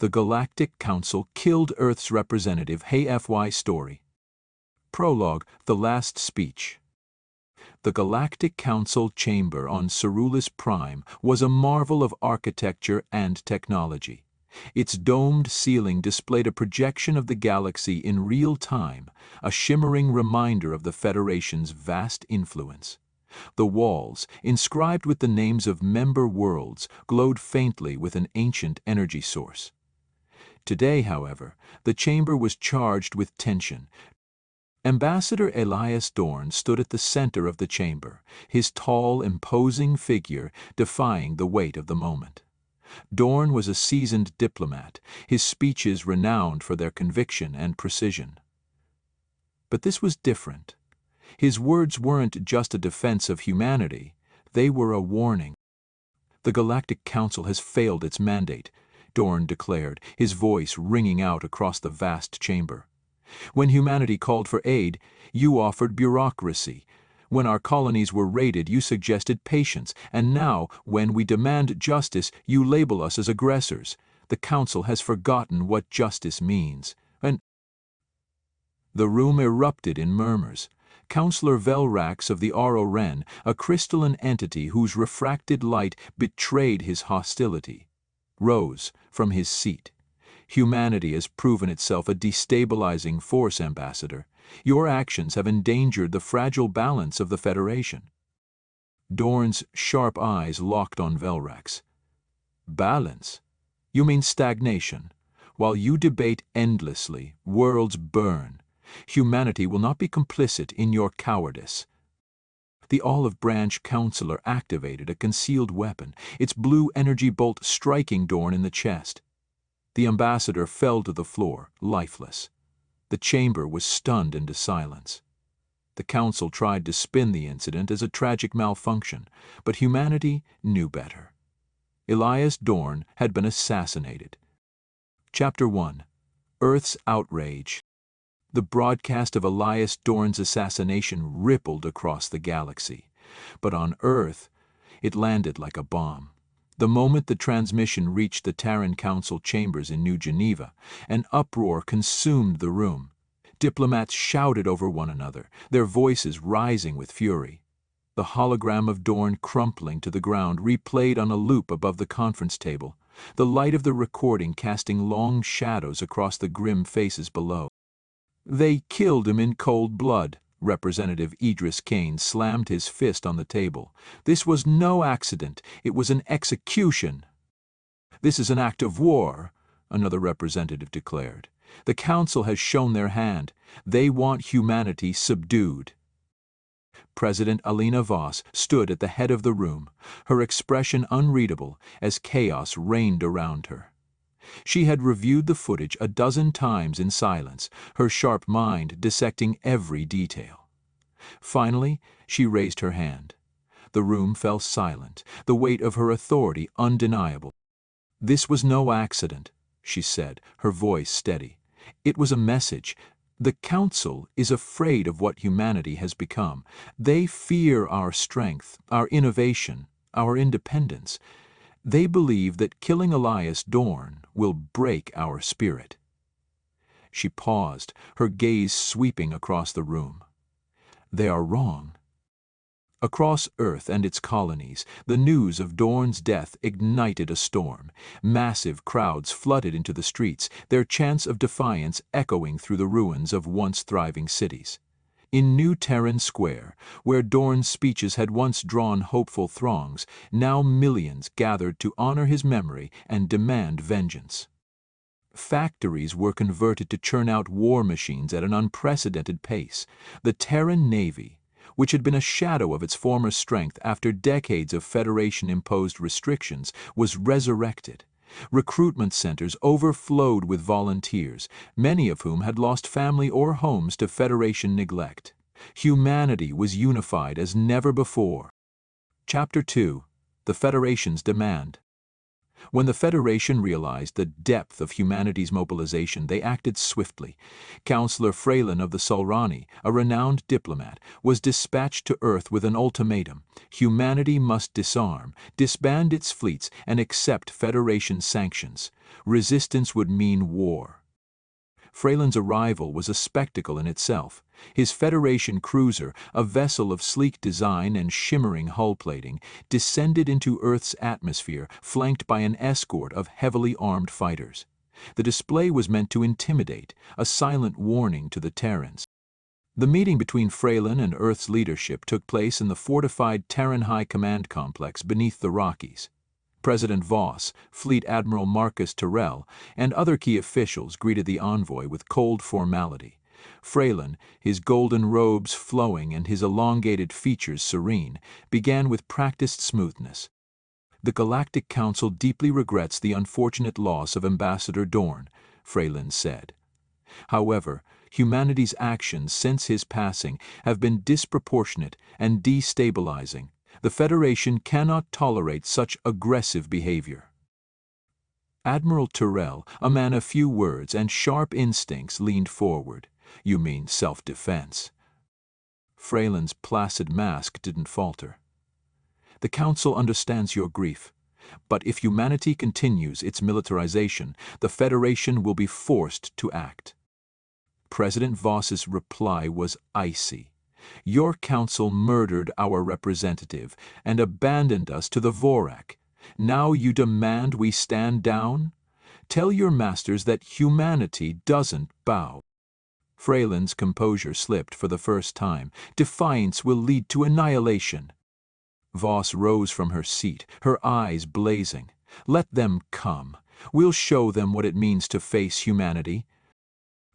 the Galactic Council killed Earth's representative HFY Story. Prologue, the last speech. The Galactic Council chamber on Cerulus Prime was a marvel of architecture and technology. Its domed ceiling displayed a projection of the galaxy in real time, a shimmering reminder of the Federation's vast influence. The walls, inscribed with the names of member worlds, glowed faintly with an ancient energy source. Today, however, the chamber was charged with tension. Ambassador Elias Dorn stood at the center of the chamber, his tall, imposing figure defying the weight of the moment. Dorn was a seasoned diplomat, his speeches renowned for their conviction and precision. But this was different. His words weren't just a defense of humanity, they were a warning. "The Galactic Council has failed its mandate," Dorn declared, his voice ringing out across the vast chamber. "When humanity called for aid, you offered bureaucracy. When our colonies were raided, you suggested patience. And now, when we demand justice, you label us as aggressors. The Council has forgotten what justice means." And the room erupted in murmurs. Councillor Velrax of the Aro Ren, a crystalline entity whose refracted light betrayed his hostility, rose from his seat. "Humanity has proven itself a destabilizing force, Ambassador. Your actions have endangered the fragile balance of the Federation." Dorn's sharp eyes locked on Velrax. "Balance? You mean stagnation? While you debate endlessly, worlds burn. Humanity will not be complicit in your cowardice." The Olive Branch Councillor activated a concealed weapon, its blue energy bolt striking Dorn in the chest. The ambassador fell to the floor, lifeless. The chamber was stunned into silence. The council tried to spin the incident as a tragic malfunction, but humanity knew better. Elias Dorn had been assassinated. Chapter 1. Earth's Outrage. The broadcast of Elias Dorn's assassination rippled across the galaxy. But on Earth, it landed like a bomb. The moment the transmission reached the Terran Council chambers in New Geneva, an uproar consumed the room. Diplomats shouted over one another, their voices rising with fury. The hologram of Dorn crumpling to the ground replayed on a loop above the conference table, the light of the recording casting long shadows across the grim faces below. "They killed him in cold blood." Representative Idris Kane slammed his fist on the table. "This was no accident. It was an execution." "This is an act of war," another representative declared. "The Council has shown their hand. They want humanity subdued." President Alina Voss stood at the head of the room, her expression unreadable as chaos reigned around her. She had reviewed the footage a dozen times in silence, her sharp mind dissecting every detail. Finally, she raised her hand. The room fell silent, the weight of her authority undeniable. "This was no accident," she said, her voice steady. "It was a message. The Council is afraid of what humanity has become. They fear our strength, our innovation, our independence. They believe that killing Elias Dorn will break our spirit." She paused, her gaze sweeping across the room. "They are wrong." Across Earth and its colonies, the news of Dorn's death ignited a storm. Massive crowds flooded into the streets, their chants of defiance echoing through the ruins of once thriving cities. In New Terran Square, where Dorn's speeches had once drawn hopeful throngs, now millions gathered to honor his memory and demand vengeance. Factories were converted to churn out war machines at an unprecedented pace. The Terran Navy, which had been a shadow of its former strength after decades of Federation-imposed restrictions, was resurrected. Recruitment centers overflowed with volunteers, many of whom had lost family or homes to Federation neglect. Humanity was unified as never before. Chapter 2. The Federation's Demand. When the Federation realized the depth of humanity's mobilization, they acted swiftly. Counselor Freylin of the Solrani, a renowned diplomat, was dispatched to Earth with an ultimatum. Humanity must disarm, disband its fleets, and accept Federation sanctions. Resistance would mean war. Freylin's arrival was a spectacle in itself. His Federation cruiser, a vessel of sleek design and shimmering hull plating, descended into Earth's atmosphere, flanked by an escort of heavily armed fighters. The display was meant to intimidate, a silent warning to the Terrans. The meeting between Freylin and Earth's leadership took place in the fortified Terran High Command Complex beneath the Rockies. President Voss, Fleet Admiral Marcus Tyrell, and other key officials greeted the envoy with cold formality. Freylin, his golden robes flowing and his elongated features serene, began with practiced smoothness. "The Galactic Council deeply regrets the unfortunate loss of Ambassador Dorn," Freylin said. "However, humanity's actions since his passing have been disproportionate and destabilizing. The Federation cannot tolerate such aggressive behavior." Admiral Tyrell, a man of few words and sharp instincts, leaned forward. "You mean self-defense?" Freylin's placid mask didn't falter. "The Council understands your grief, but if humanity continues its militarization, the Federation will be forced to act." President Voss's reply was icy. "Your council murdered our representative and abandoned us to the Vorak. Now you demand we stand down? Tell your masters that humanity doesn't bow." Freylin's composure slipped for the first time. "Defiance will lead to annihilation." Voss rose from her seat, her eyes blazing. "Let them come. We'll show them what it means to face humanity."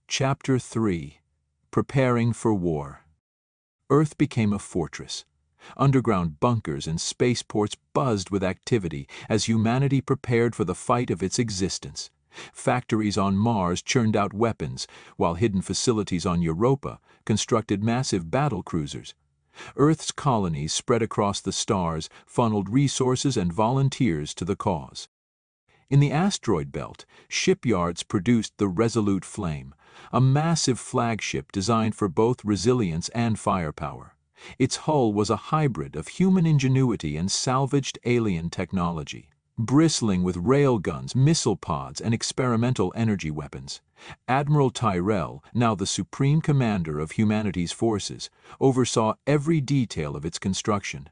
Chapter 3. Preparing for War. Earth became a fortress. Underground bunkers and spaceports buzzed with activity as humanity prepared for the fight of its existence. Factories on Mars churned out weapons, while hidden facilities on Europa constructed massive battle cruisers. Earth's colonies spread across the stars funneled resources and volunteers to the cause. In the asteroid belt, shipyards produced the Resolute Flame, a massive flagship designed for both resilience and firepower. Its hull was a hybrid of human ingenuity and salvaged alien technology, bristling with railguns, missile pods, and experimental energy weapons. Admiral Tyrell, now the supreme commander of humanity's forces, oversaw every detail of its construction.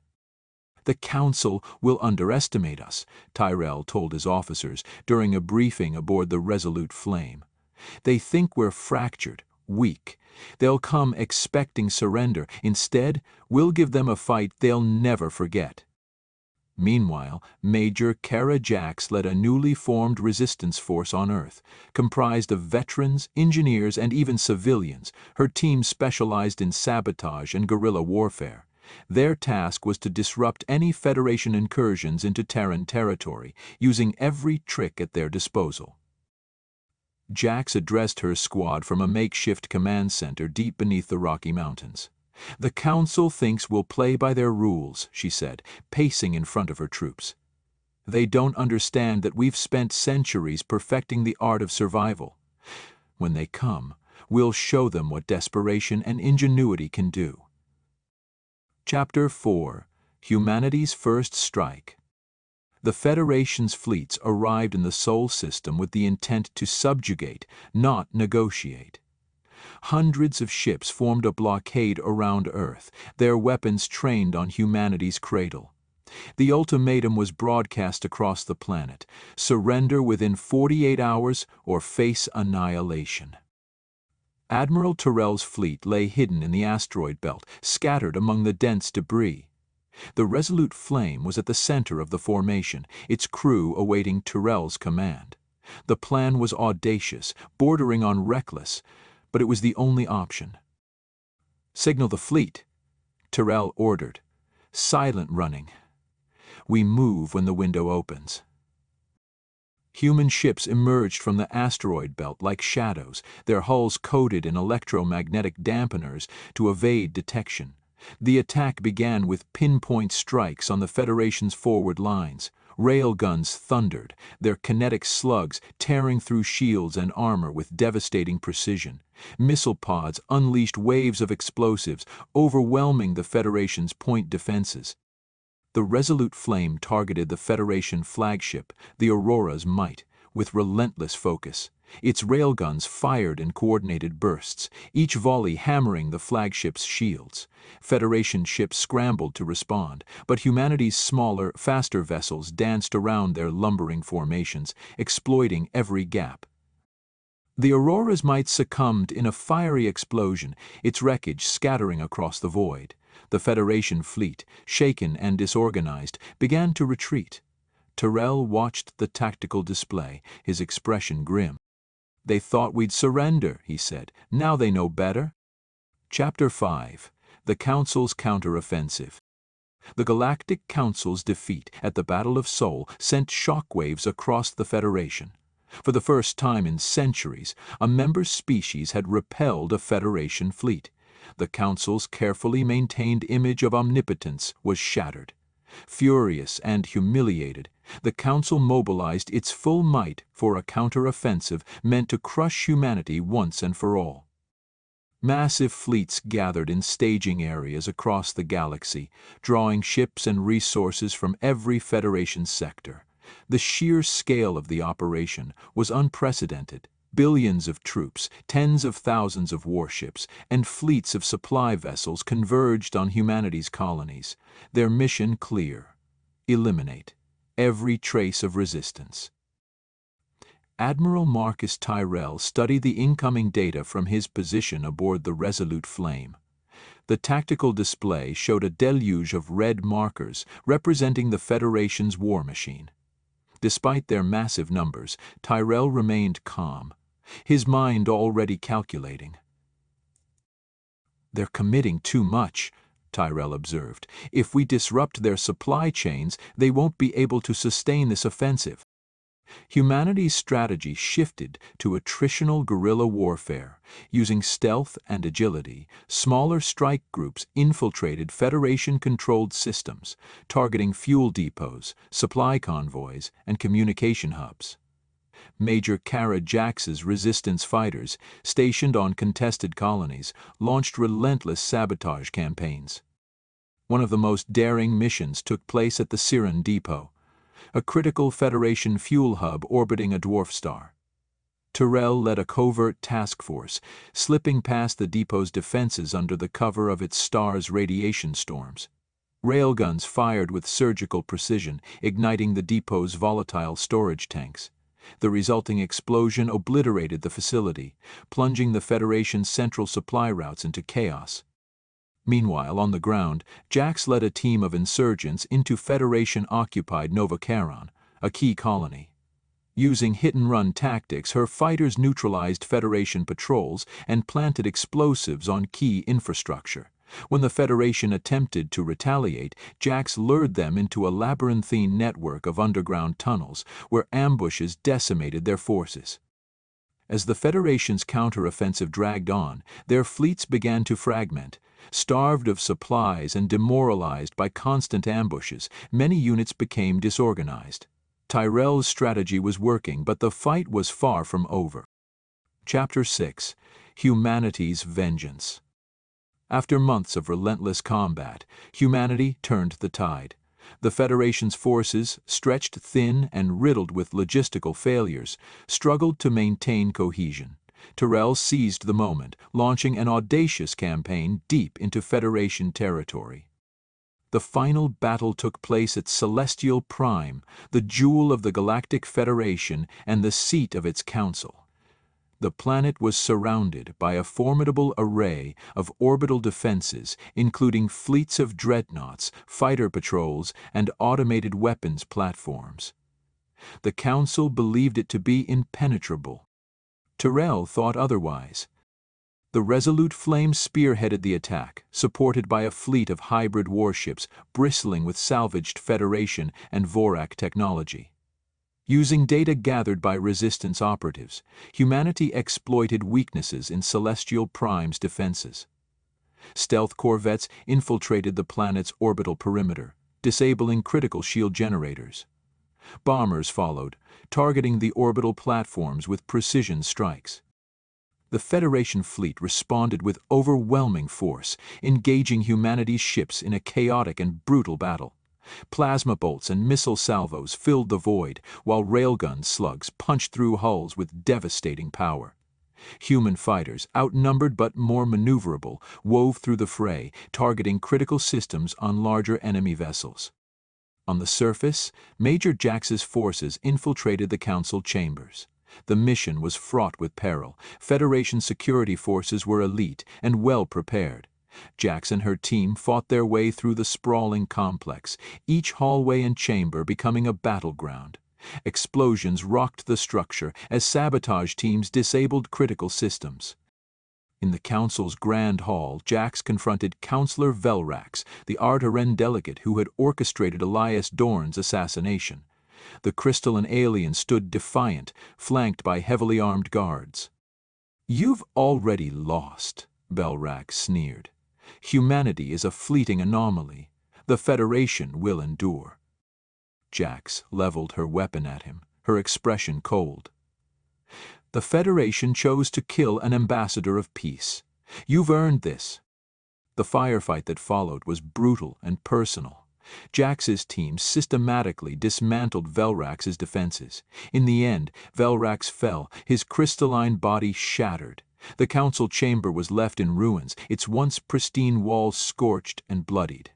"The Council will underestimate us," Tyrell told his officers during a briefing aboard the Resolute Flame. "They think we're fractured, weak. They'll come expecting surrender. Instead, we'll give them a fight they'll never forget." Meanwhile, Major Kara Jax led a newly formed resistance force on Earth, comprised of veterans, engineers, and even civilians. Her team specialized in sabotage and guerrilla warfare. Their task was to disrupt any Federation incursions into Terran territory, using every trick at their disposal. Jax addressed her squad from a makeshift command center deep beneath the Rocky Mountains. "The Council thinks we'll play by their rules," she said, pacing in front of her troops. "They don't understand that we've spent centuries perfecting the art of survival. When they come, we'll show them what desperation and ingenuity can do." Chapter 4. Humanity's First Strike. The Federation's fleets arrived in the Sol system with the intent to subjugate, not negotiate. Hundreds of ships formed a blockade around Earth, their weapons trained on humanity's cradle. The ultimatum was broadcast across the planet: surrender within 48 hours or face annihilation. Admiral Tyrell's fleet lay hidden in the asteroid belt, scattered among the dense debris. The Resolute Flame was at the center of the formation, its crew awaiting Tyrell's command. The plan was audacious, bordering on reckless, but it was the only option. "Signal the fleet," Tyrell ordered. "Silent running. We move when the window opens." Human ships emerged from the asteroid belt like shadows, their hulls coated in electromagnetic dampeners to evade detection. The attack began with pinpoint strikes on the Federation's forward lines. Railguns thundered, their kinetic slugs tearing through shields and armor with devastating precision. Missile pods unleashed waves of explosives, overwhelming the Federation's point defenses. The resolute flame targeted the Federation flagship, the Aurora's might, with relentless focus. Its railguns fired in coordinated bursts, each volley hammering the flagship's shields. Federation ships scrambled to respond, but humanity's smaller, faster vessels danced around their lumbering formations, exploiting every gap. The Aurora's might succumbed in a fiery explosion, its wreckage scattering across the void. The Federation fleet, shaken and disorganized, began to retreat. Tyrell watched the tactical display, his expression grim. "They thought we'd surrender," he said. "Now they know better." Chapter 5. The Council's Counteroffensive. The Galactic Council's defeat at the Battle of Sol sent shockwaves across the Federation. For the first time in centuries, a member species had repelled a Federation fleet. The Council's carefully maintained image of omnipotence was shattered. Furious and humiliated, the Council mobilized its full might for a counteroffensive meant to crush humanity once and for all. Massive fleets gathered in staging areas across the galaxy, drawing ships and resources from every Federation sector. The sheer scale of the operation was unprecedented. Billions of troops, tens of thousands of warships, and fleets of supply vessels converged on humanity's colonies, their mission clear: eliminate every trace of resistance. Admiral Marcus Tyrell studied the incoming data from his position aboard the Resolute Flame. The tactical display showed a deluge of red markers representing the Federation's war machine. Despite their massive numbers, Tyrell remained calm, his mind already calculating. "They're committing too much," Tyrell observed. "If we disrupt their supply chains, they won't be able to sustain this offensive." Humanity's strategy shifted to attritional guerrilla warfare. Using stealth and agility, smaller strike groups infiltrated Federation-controlled systems, targeting fuel depots, supply convoys, and communication hubs. Major Kara Jax's resistance fighters, stationed on contested colonies, launched relentless sabotage campaigns. One of the most daring missions took place at the Siren Depot, a critical Federation fuel hub orbiting a dwarf star. Tyrell led a covert task force, slipping past the depot's defenses under the cover of its star's radiation storms. Railguns fired with surgical precision, igniting the depot's volatile storage tanks. The resulting explosion obliterated the facility, plunging the Federation's central supply routes into chaos. Meanwhile, on the ground, Jax led a team of insurgents into Federation-occupied Nova Charon, a key colony. Using hit-and-run tactics, her fighters neutralized Federation patrols and planted explosives on key infrastructure. When the Federation attempted to retaliate, Jax lured them into a labyrinthine network of underground tunnels, where ambushes decimated their forces. As the Federation's counteroffensive dragged on, their fleets began to fragment. Starved of supplies and demoralized by constant ambushes, many units became disorganized. Tyrell's strategy was working, but the fight was far from over. Chapter 6. Humanity's Vengeance. After months of relentless combat, humanity turned the tide. The Federation's forces, stretched thin and riddled with logistical failures, struggled to maintain cohesion. Tyrell seized the moment, launching an audacious campaign deep into Federation territory. The final battle took place at Celestial Prime, the jewel of the Galactic Federation and the seat of its council. The planet was surrounded by a formidable array of orbital defenses, including fleets of dreadnoughts, fighter patrols, and automated weapons platforms. The Council believed it to be impenetrable. Tyrell thought otherwise. The Resolute Flame spearheaded the attack, supported by a fleet of hybrid warships bristling with salvaged Federation and Vorak technology. Using data gathered by Resistance operatives, humanity exploited weaknesses in Celestial Prime's defenses. Stealth corvettes infiltrated the planet's orbital perimeter, disabling critical shield generators. Bombers followed, targeting the orbital platforms with precision strikes. The Federation fleet responded with overwhelming force, engaging humanity's ships in a chaotic and brutal battle. Plasma bolts and missile salvos filled the void, while railgun slugs punched through hulls with devastating power. Human fighters, outnumbered but more maneuverable, wove through the fray, targeting critical systems on larger enemy vessels. On the surface, Major Jax's forces infiltrated the Council chambers. The mission was fraught with peril. Federation security forces were elite and well prepared. Jax and her team fought their way through the sprawling complex, each hallway and chamber becoming a battleground. Explosions rocked the structure as sabotage teams disabled critical systems. In the Council's Grand Hall, Jax confronted Councillor Velrax, the Artaren delegate who had orchestrated Elias Dorn's assassination. The crystalline alien stood defiant, flanked by heavily armed guards. "You've already lost," Velrax sneered. "Humanity is a fleeting anomaly. The Federation will endure." Jax leveled her weapon at him, her expression cold. "The Federation chose to kill an ambassador of peace. You've earned this." The firefight that followed was brutal and personal. Jax's team systematically dismantled Velrax's defenses. In the end, Velrax fell, his crystalline body shattered. The Council chamber was left in ruins, its once pristine walls scorched and bloodied.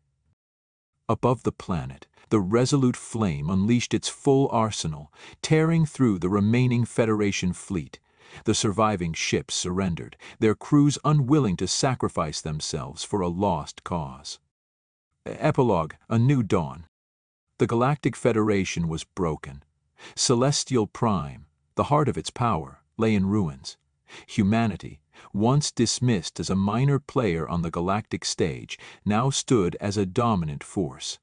Above the planet, the resolute flame unleashed its full arsenal, tearing through the remaining Federation fleet. The surviving ships surrendered, their crews unwilling to sacrifice themselves for a lost cause. Epilogue: A New Dawn. The Galactic Federation was broken. Celestial Prime, the heart of its power, lay in ruins. Humanity, once dismissed as a minor player on the galactic stage, now stood as a dominant force.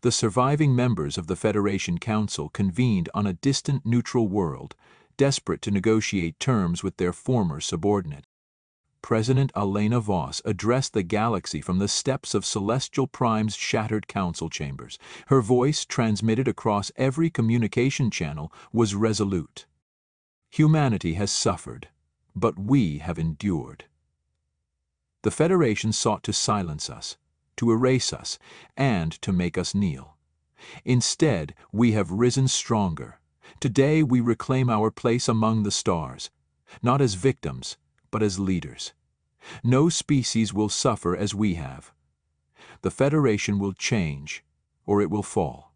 The surviving members of the Federation Council convened on a distant neutral world, desperate to negotiate terms with their former subordinate. President Elena Voss addressed the galaxy from the steps of Celestial Prime's shattered council chambers. Her voice, transmitted across every communication channel, was resolute. "Humanity has suffered, but we have endured. The Federation sought to silence us, to erase us, and to make us kneel. Instead, we have risen stronger. Today we reclaim our place among the stars, not as victims, but as leaders. No species will suffer as we have. The Federation will change, or it will fall."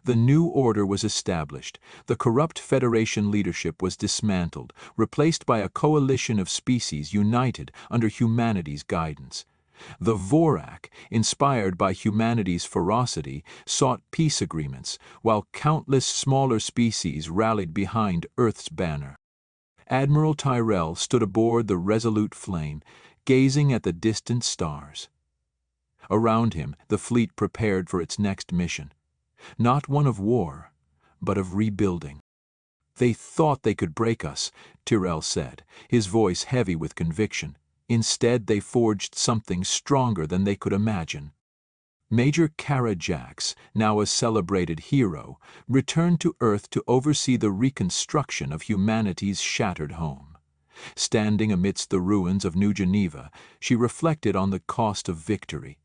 The new order was established. The corrupt Federation leadership was dismantled, replaced by a coalition of species united under humanity's guidance. The Vorak, inspired by humanity's ferocity, sought peace agreements, while countless smaller species rallied behind Earth's banner. Admiral Tyrell stood aboard the resolute flame, gazing at the distant stars. Around him, the fleet prepared for its next mission, not one of war, but of rebuilding. "They thought they could break us," Tyrell said, his voice heavy with conviction. "Instead, they forged something stronger than they could imagine." Major Kara Jax, now a celebrated hero, returned to Earth to oversee the reconstruction of humanity's shattered home. Standing amidst the ruins of New Geneva, she reflected on the cost of victory.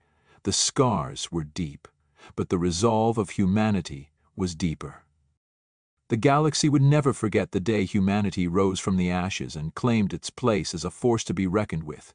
The scars were deep, but the resolve of humanity was deeper. The galaxy would never forget the day humanity rose from the ashes and claimed its place as a force to be reckoned with.